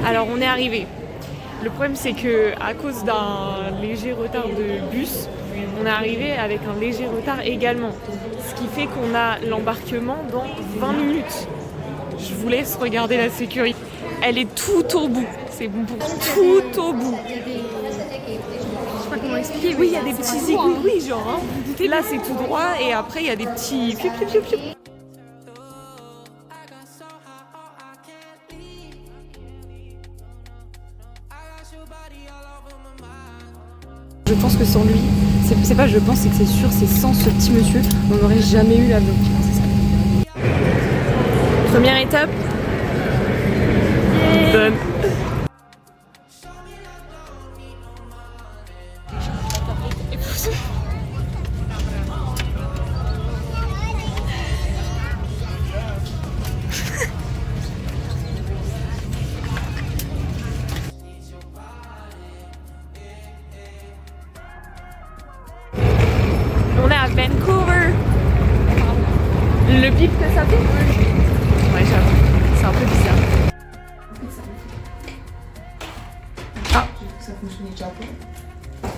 Alors on est arrivé. Le problème c'est que à cause d'un léger retard de bus, on est arrivé avec un léger retard également. Ce qui fait qu'on a l'embarquement dans 20 minutes. Je vous laisse regarder la sécurité. Elle est tout au bout. C'est bon pour tout au bout. Je sais pas comment expliquer. Oui, il y a des petits égouts. Oui, genre. Hein. Là c'est tout droit et après il y a des petits. Piou, piou, piou, piou. Je pense que sans lui, c'est pas je pense, c'est que c'est sûr, c'est sans ce petit monsieur, on n'aurait jamais eu l'avion. Première étape. Done. On est à Vancouver. Le bip que ça fait. Ouais, j'avoue. C'est un peu bizarre. Ah, ça fonctionnait déjà pas.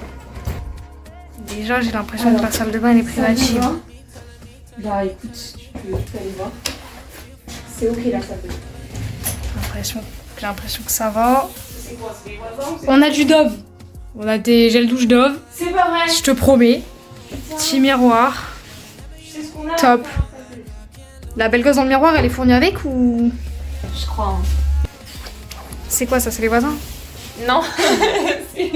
Déjà, j'ai l'impression que la salle de bain est privative. Bah écoute, tu peux aller voir. C'est ok la salle de bain. J'ai l'impression que ça va. On a du Dove. On a des gels douche Dove. C'est pas vrai. Je te promets. Petit miroir. C'est ce qu'on a. Top. La belle gosse dans le miroir, elle est fournie avec ou... Je crois. Hein. C'est quoi ça? C'est les voisins? Non. C'est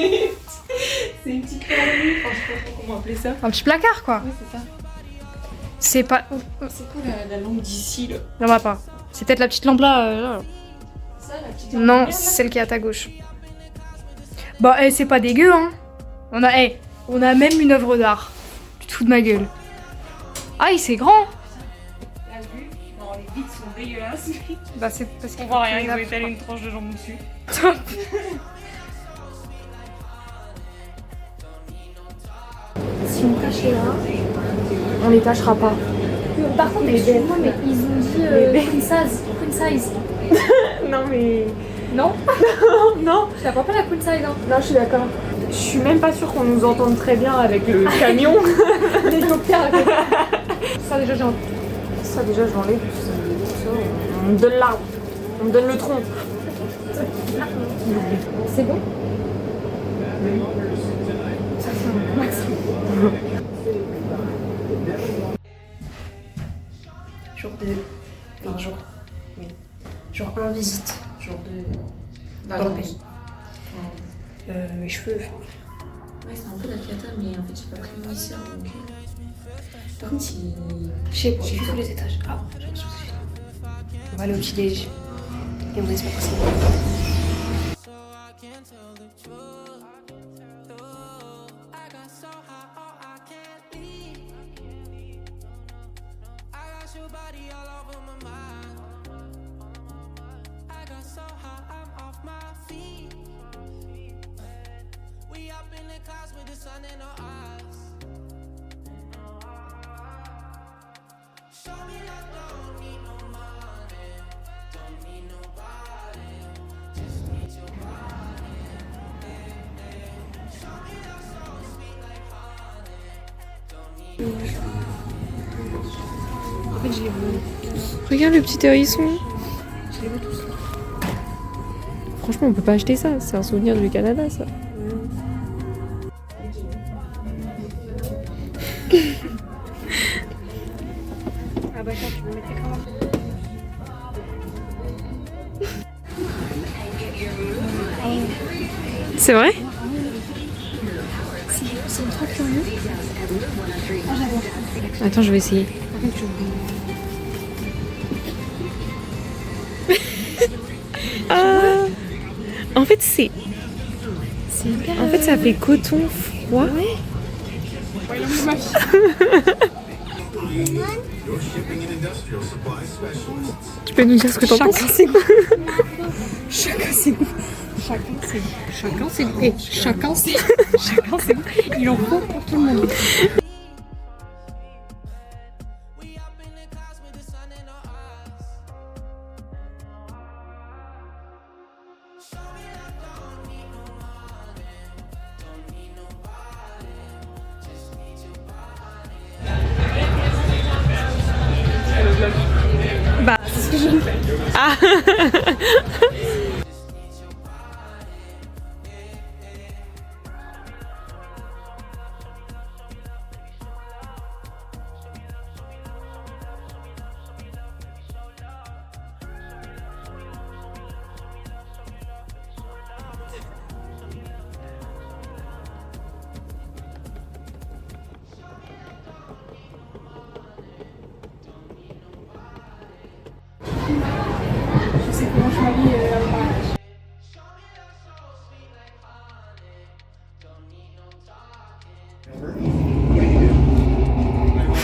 une petite connerie. Enfin, je sais pas trop comment appeler ça. Un petit placard quoi. Oui, c'est ça. C'est pas... C'est quoi la lampe d'ici là? Non, va pas. C'est peut-être la petite lampe là. Ça, la petite Non, lampe c'est celle qui est à ta gauche. Bah, c'est pas dégueu, hein. On a même une œuvre d'art. Tu te fous de ma gueule. Ah, c'est grand. La vue. Non, les vitres sont dégueulasses. Bah, c'est parce On qu'il voit rien, faut ils ont les étalé une tranche de jambon dessus. Top. Si on cachait là, on les cachera pas. Par contre, excuse-moi, mais ils ont dit queen size. Non mais... Non Non, Ça va pas la queen size, hein. non, je suis d'accord. Je suis même pas sûre qu'on nous entende très bien avec le camion. L'hélicoptère, Ça déjà, je l'enlève. On me donne l'arbre. On me donne le tronc. c'est bon. Jour 2. Enfin, jour. Oui. Jour 1, visite. Jour 2. Dans le pays. Mes cheveux. Ouais, c'est un peu la cata, mais en fait, j'ai pas pris mon lisseur donc. Par contre, Je sais pas, j'ai vu tous les étages. Ah, j'ai l'impression que c'est fini. On va aller au petit-déj. Et on espère que c'est bon. En fait, je les veux tous. Regarde le petit hérisson. Je les veux tous. Franchement, on peut pas acheter ça. C'est un souvenir du Canada, ça. Ah bah tiens, tu me mettrais quand même. C'est vrai? C'est trop curieux. Ah, j'adore. Attends, je vais essayer. Ah, en fait, c'est. hyper. En fait, ça fait coton froid. Ouais. Tu peux nous dire ce que t'en penses? Chacun c'est goût. Il en faut pour tout le monde. Ah. Je sais comment je m'habille à mon mariage.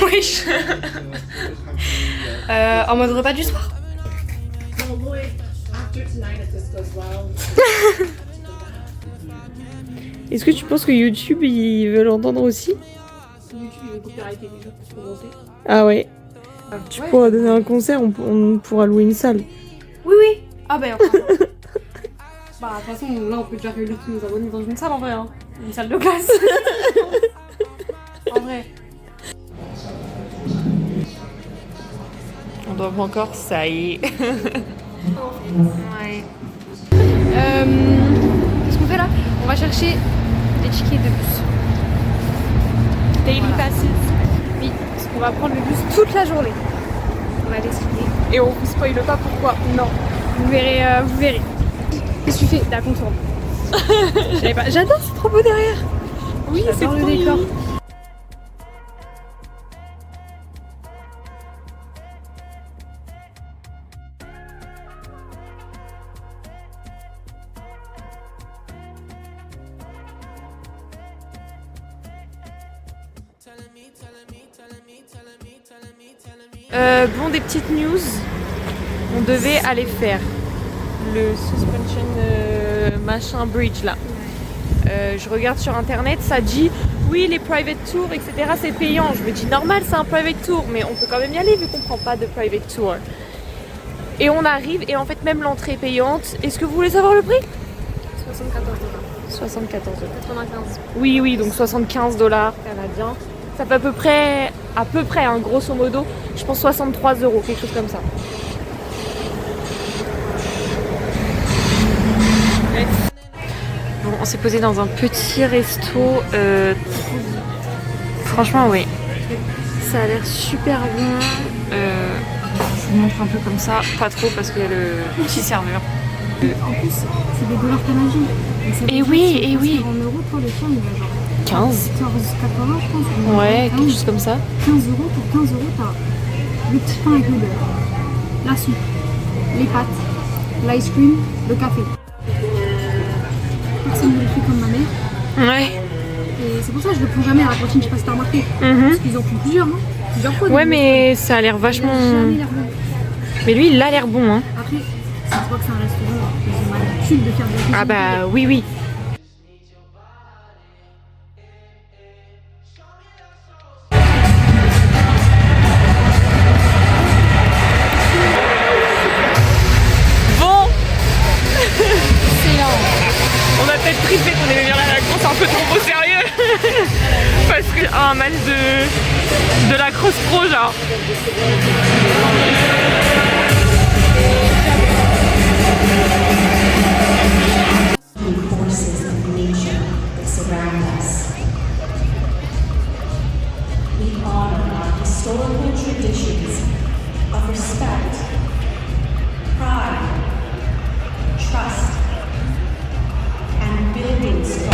Wesh. En mode repas du soir. Est-ce que tu penses que YouTube ils veulent l'entendre aussi? YouTube il veut copyrighter les gens pour monter. Ah ouais. Tu pourras donner un concert, on pourra louer une salle. Oui, oui. Ah bah enfin. Bah de toute façon là on peut déjà réunir tous nos abonnés dans une salle en vrai hein. Une salle de classe. En vrai. On dort encore, ça y est. Ouais. Qu'est-ce qu'on fait là? On va chercher des tickets de bus. Daily passes. Oui, parce qu'on va prendre le bus toute la journée. On va l'expliquer. Et on vous spoil pas pourquoi. Non, vous verrez, vous verrez. Qu'est-ce que tu fais? T'as contourne. J'adore, c'est trop beau derrière. Oui, c'est J'adore trop le décor. mignon. Bon, des petites news. On devait aller faire le suspension machin bridge là. Je regarde sur internet, ça dit oui, les private tours, etc. c'est payant. Je me dis normal, c'est un private tour, mais on peut quand même y aller vu qu'on prend pas de private tour. Et on arrive, et en fait, même l'entrée est payante. Est-ce que vous voulez savoir le prix? 74 $. 95. Oui, oui, donc 75 $ canadiens. Ça fait à peu près, hein, grosso modo, je pense 63 €, quelque chose comme ça. Bon, on s'est posé dans un petit resto. Franchement, oui. Ça a l'air super bon. Je vous montre un peu comme ça. Pas trop parce qu'il y a le petit serveur. En plus, c'est des dollars canadiens. Et oui, et oui. En euros, toi, le tien, il va genre 15. 14,80, je pense. Ouais, 15. quelque chose comme ça. 15 €. Pour 15 €, t'as le petit pain avec le beurre, la soupe, les pâtes, l'ice cream, le café. Personne ne le fait comme ma mère. Ouais. Et c'est pour ça que je le prends jamais à la cantine, je sais pas si t'as remarqué. Mhm. Parce qu'ils en font plusieurs, hein. Plusieurs fois. Ouais, donc, mais ça a l'air il a vachement. jamais l'air bon. Mais lui, il a l'air bon, hein. Après, ça se voit que c'est un restaurant, ils ont l'habitude de faire des Ah cuisines. bah oui, oui. Bon. On a peut-être trippé qu'on aimait bien la course un peu trop au sérieux. Parce que un match de la cross pro genre. The forces of nature that surround us. We honor our historical traditions of respect, pride, trust, and building strong.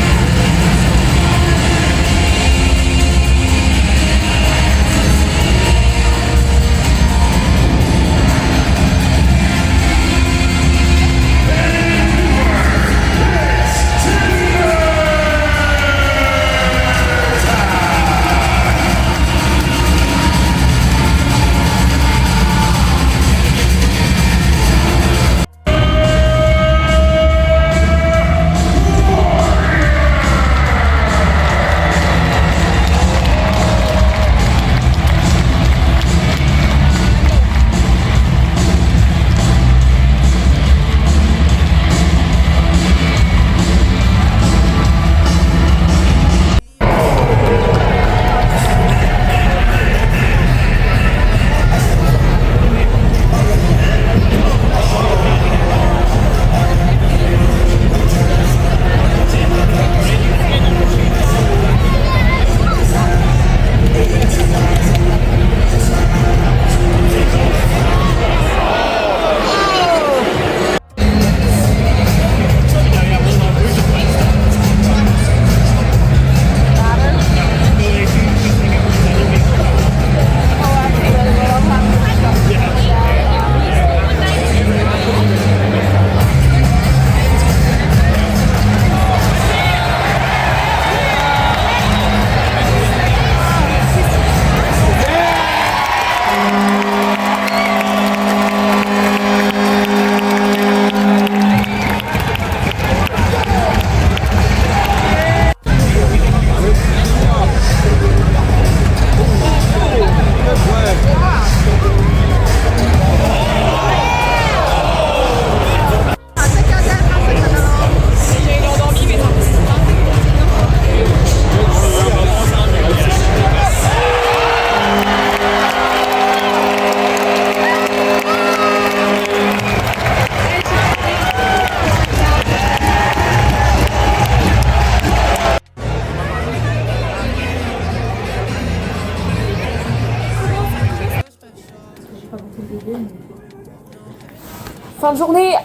Fin de journée.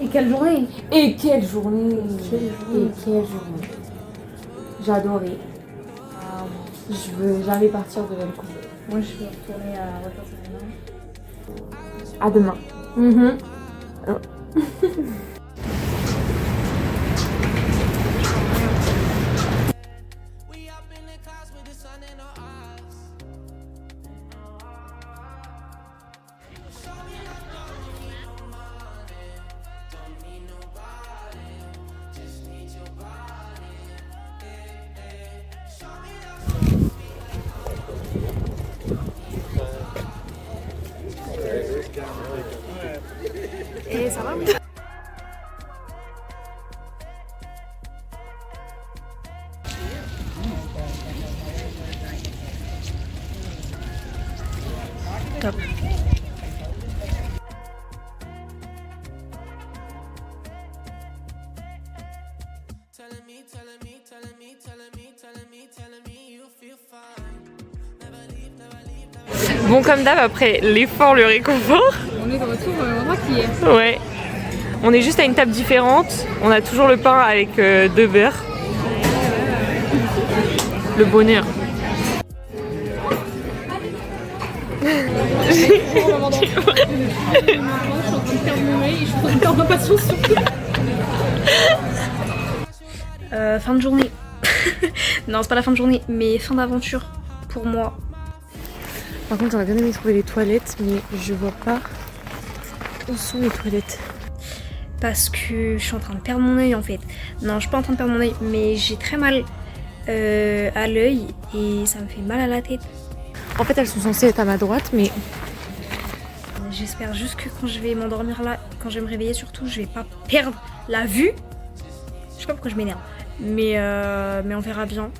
Et quelle journée! Et quelle journée. Et quelle journée. J'ai adoré. Je veux jamais partir de Vancouver. Moi, je vais retourner à Reports Island. À demain. Et ça va? Top. Bon, comme d'hab, après l'effort, le réconfort. On est de retour maquillés. Ouais. On est juste à une table différente. On a toujours le pain avec 2 beurres. Le bonheur. Fin de journée. Non, c'est pas la fin de journée, mais fin d'aventure pour moi. Par contre, j'aurais bien aimé trouver les toilettes, mais je vois pas où sont les toilettes. Parce que je suis en train de perdre mon œil en fait. Non, je suis pas en train de perdre mon œil, mais j'ai très mal à l'œil et ça me fait mal à la tête. En fait, elles sont censées être à ma droite, mais J'espère juste que quand je vais m'endormir là, quand je vais me réveiller surtout, je vais pas perdre la vue. Je sais pas pourquoi je m'énerve, mais on verra bien.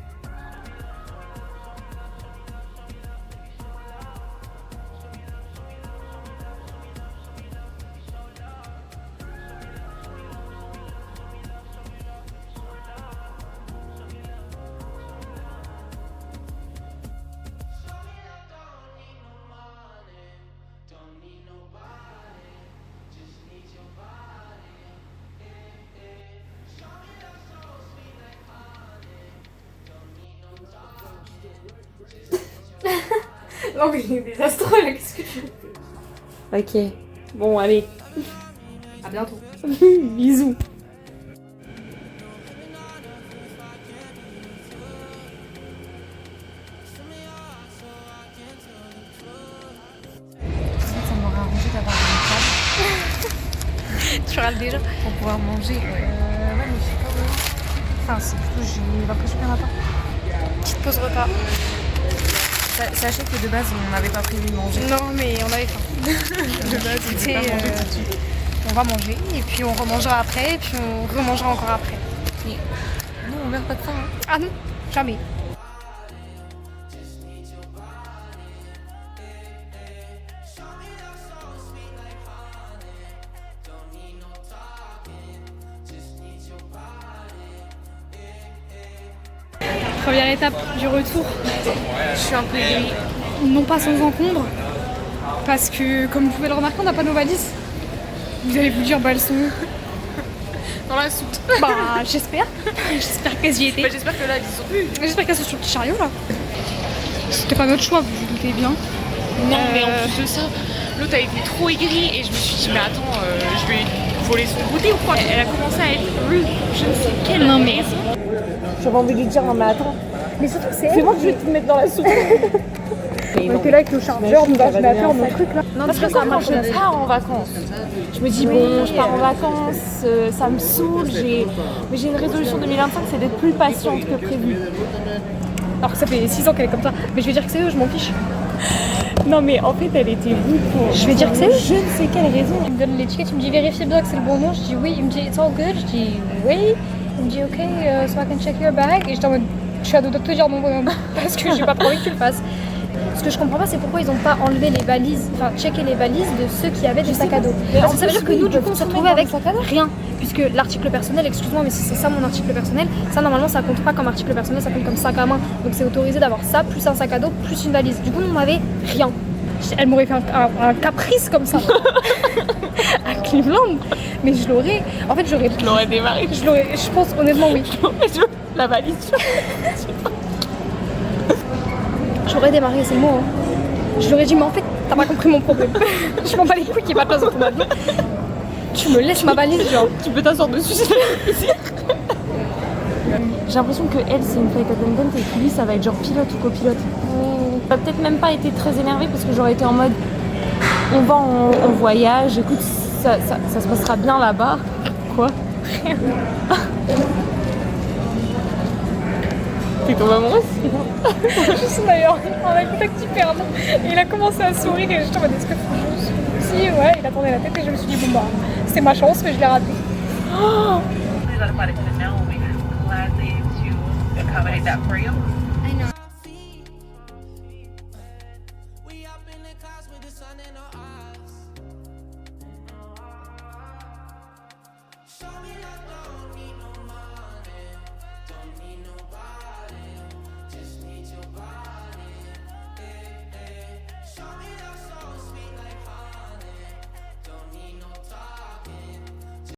Non mais il est désastreux là, qu'est-ce que tu fais? Ok. Bon, allez. À bientôt. Bisous. Ça m'aurait arrangé d'avoir une table Tu râles déjà? pour pouvoir manger. Ouais, mais je sais pas où. Enfin, c'est plutôt, j'ai l'impression qu'il y en a pas. Petite pause repas. Sachez que de base, on n'avait pas prévu de manger. Non, mais on avait faim. De base, C'était, on va manger et puis on remangera après et puis on remangera encore après. Nous, on meurt pas de faim. Hein. Ah non, jamais. Première étape du retour. je suis un peu aigrie. Non pas sans encombre, parce que comme vous pouvez le remarquer, on n'a pas nos valises. Vous allez vous dire, bah elles sont où? Dans la soute. Bah j'espère. J'espère qu'elles y étaient. Bah, j'espère que là, ils sont plus. J'espère qu'elles sont sur le petit chariot là. C'était pas notre choix, vous vous doutez bien. Non, mais en plus de ça, l'autre a été trop aigrie et je me suis dit, mais attends, je vais voler son goûter ou quoi? Elle a commencé à être rude, je ne sais quelle raison. J'avais envie de lui dire, non mais attends, Mais surtout c'est c'est moi que je vais te mettre dans la soupe. on était là avec le chargeur, nous a jamais mon truc là. Non, Parce que quand je pars en vacances, je me dis bon, je pars en vacances, ça me saoule, mais j'ai une résolution 2025, c'est d'être plus patiente que prévu. Alors que ça fait 6 ans qu'elle est comme ça. Mais je vais dire que c'est eux, je m'en fiche. Non mais en fait, elle était rude pour... Je vais dire que c'est eux. Je ne sais quelle raison. Il me donne l'étiquette, il me dit vérifiez bien que c'est le bon nom. Je dis oui, il me dit it's all good. Je dis oui. Il me dit ok, so I can check your bag. Et j'étais en mode, je suis à deux doigts de te dire non, parce que j'ai pas trop envie que tu le fasses. Ce que je comprends pas, c'est pourquoi ils n'ont pas enlevé les valises, enfin checké les valises de ceux qui avaient des sacs à dos. Parce que ça veut dire que nous, du coup, on s'est retrouvés avec rien. Puisque l'article personnel, excuse-moi, mais si c'est ça mon article personnel, ça normalement ça compte pas comme article personnel, ça compte comme sac à main. Donc c'est autorisé d'avoir ça, plus un sac à dos, plus une valise. Du coup, on n'avait rien. Elle m'aurait fait un caprice comme ça. À Cleveland. Mais je l'aurais. En fait, j'aurais. Je l'aurais démarré. Je pense honnêtement, oui. La valise. J'aurais démarré, c'est le mot. Hein. Je l'aurais dit, mais en fait, t'as pas compris mon problème. Je m'en bats les couilles qu'il n'y ait pas de place dans ton avion. Tu me laisses ma valise, genre. Tu peux t'asseoir dessus. J'ai l'impression que elle c'est une flight attendant et que lui ça va être genre pilote ou copilote. Ça peut-être même pas été très énervé parce que j'aurais été en mode on va en voyage, écoute ça se passera bien là-bas. Quoi? T'es tombée amoureuse? Juste d'ailleurs, on a contact hyper long. Et il a commencé à sourire et j'étais en mode est-ce que si ouais, il a tourné la tête et je me suis dit bon bah c'est ma chance mais je l'ai raté. Oh accommodate that for you. We up in the clouds with the sun and our